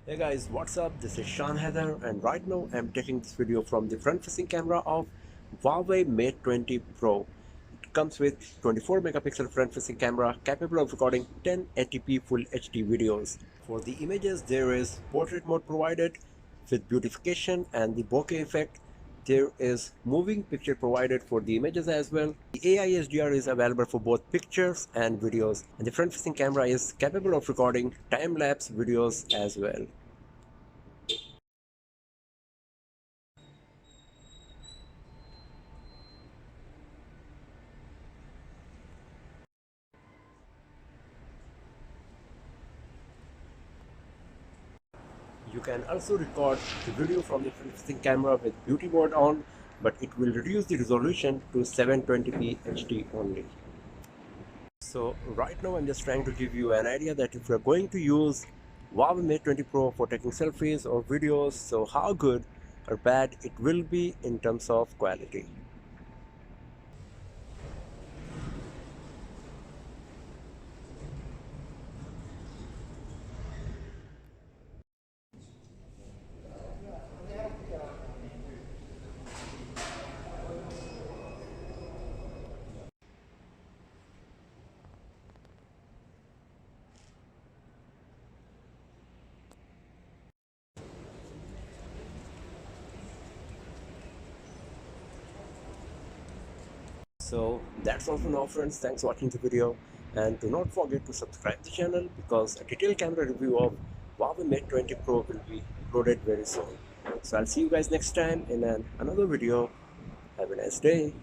Hey guys, what's up? This is Sean Heather, and right now I'm taking this video from the front-facing camera of Huawei Mate 20 Pro. It comes with 24 megapixel front-facing camera capable of recording 1080p Full HD videos. For the images, there is portrait mode provided with beautification and the bokeh effect. There is moving picture provided for the images as well. The AI HDR is available for both pictures and videos, and the front-facing camera is capable of recording time-lapse videos as well. You can also record the video from the front-facing camera with beauty mode on, but it will reduce the resolution to 720p HD only. So right now I'm just trying to give you an idea that if you're going to use Huawei Mate 20 Pro for taking selfies or videos, so how good or bad it will be in terms of quality. So that's all for now friends, thanks for watching the video, and do not forget to subscribe the channel because a detailed camera review of Huawei Mate 20 Pro will be uploaded very soon. So I'll see you guys next time in another video. Have a nice day.